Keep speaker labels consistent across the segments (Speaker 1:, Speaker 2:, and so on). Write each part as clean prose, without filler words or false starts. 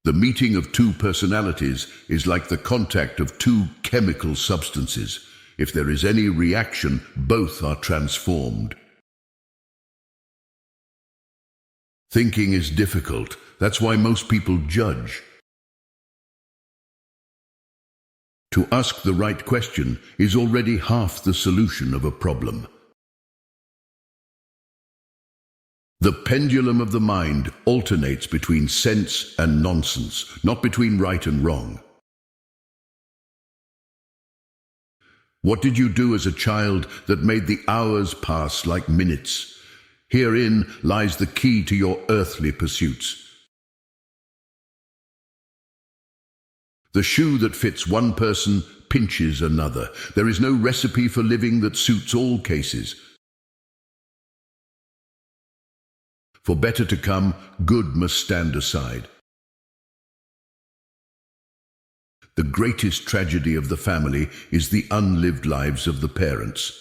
Speaker 1: The meeting of two personalities is like the contact of two chemical substances. If there is any reaction, both are transformed. Thinking is difficult. That's why most people judge. To ask the right question is already half the solution of a problem. The pendulum of the mind alternates between sense and nonsense, not between right and wrong. What did you do as a child that made the hours pass like minutes? Herein lies the key to your earthly pursuits. The shoe that fits one person pinches another. There is no recipe for living that suits all cases. For better to come, good must stand aside. The greatest tragedy of the family is the unlived lives of the parents.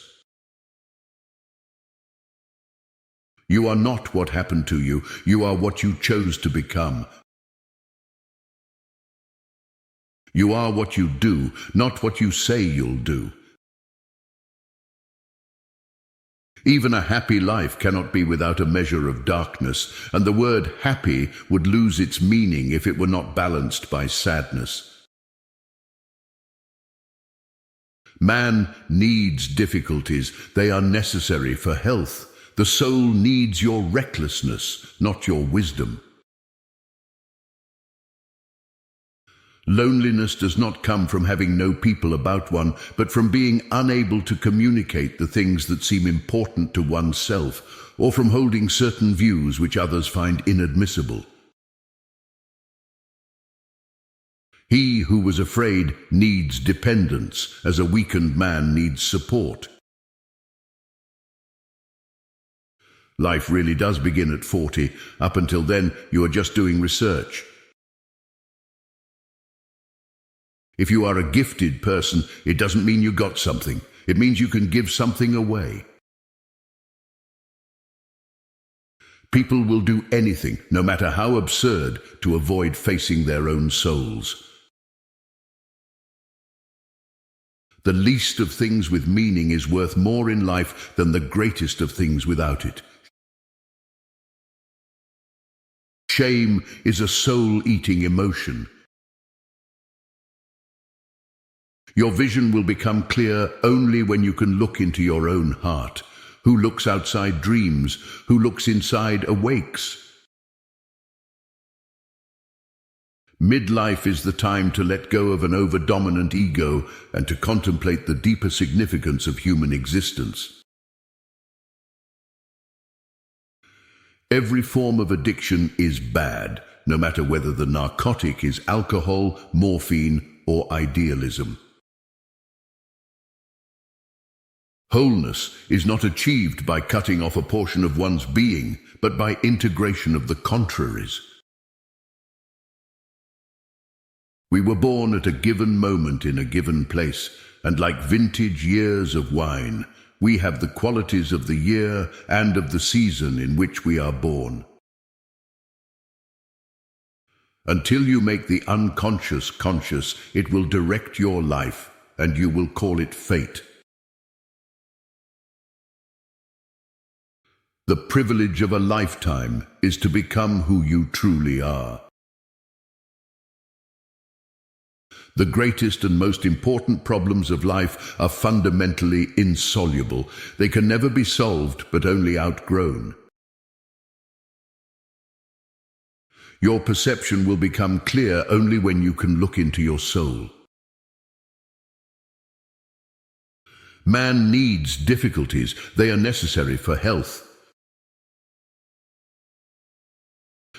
Speaker 1: You are not what happened to you, you are what you chose to become. You are what you do, not what you say you'll do. Even a happy life cannot be without a measure of darkness, and the word happy would lose its meaning if it were not balanced by sadness. Man needs difficulties. They are necessary for health. The soul needs your recklessness, not your wisdom. Loneliness does not come from having no people about one, but from being unable to communicate the things that seem important to oneself, or from holding certain views which others find inadmissible. He who was afraid needs dependence, as a weakened man needs support. Life really does begin at 40. Up until then, you are just doing research. If you are a gifted person, it doesn't mean you got something. It means you can give something away. People will do anything, no matter how absurd, to avoid facing their own souls. The least of things with meaning is worth more in life than the greatest of things without it. Shame is a soul-eating emotion. Your vision will become clear only when you can look into your own heart. Who looks outside dreams, who looks inside awakes. Midlife is the time to let go of an over-dominant ego and to contemplate the deeper significance of human existence. Every form of addiction is bad, no matter whether the narcotic is alcohol, morphine, or idealism. Wholeness is not achieved by cutting off a portion of one's being, but by integration of the contraries. We were born at a given moment in a given place, and like vintage years of wine, we have the qualities of the year and of the season in which we are born. Until you make the unconscious conscious, it will direct your life, and you will call it fate. The privilege of a lifetime is to become who you truly are. The greatest and most important problems of life are fundamentally insoluble. They can never be solved, but only outgrown. Your perception will become clear only when you can look into your soul. Man needs difficulties. They are necessary for health.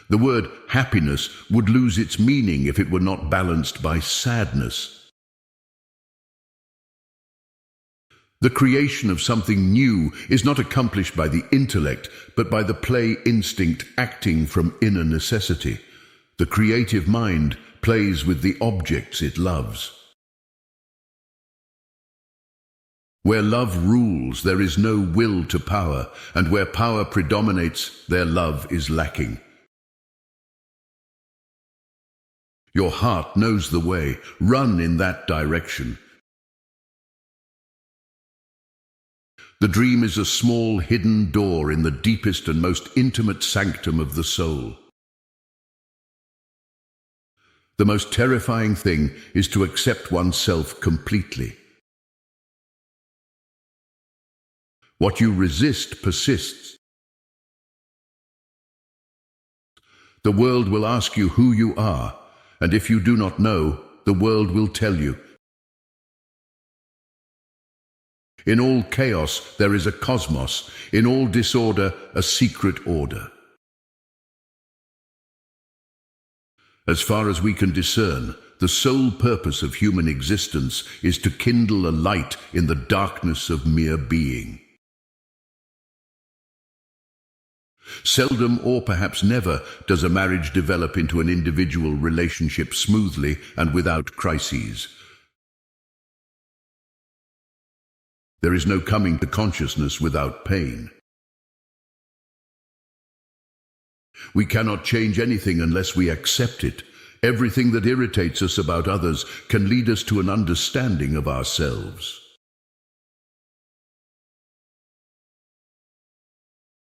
Speaker 1: The word happiness would lose its meaning if it were not balanced by sadness. The creation of something new is not accomplished by the intellect, but by the play instinct acting from inner necessity. The creative mind plays with the objects it loves. Where love rules, there is no will to power, and where power predominates, their love is lacking. Your heart knows the way. Run in that direction. The dream is a small hidden door in the deepest and most intimate sanctum of the soul. The most terrifying thing is to accept oneself completely. What you resist persists. The world will ask you who you are, and if you do not know, the world will tell you. In all chaos there is a cosmos, in all disorder a secret order. As far as we can discern, the sole purpose of human existence is to kindle a light in the darkness of mere being. Seldom, or perhaps never, does a marriage develop into an individual relationship smoothly and without crises. There is no coming to consciousness without pain. We cannot change anything unless we accept it. Everything that irritates us about others can lead us to an understanding of ourselves.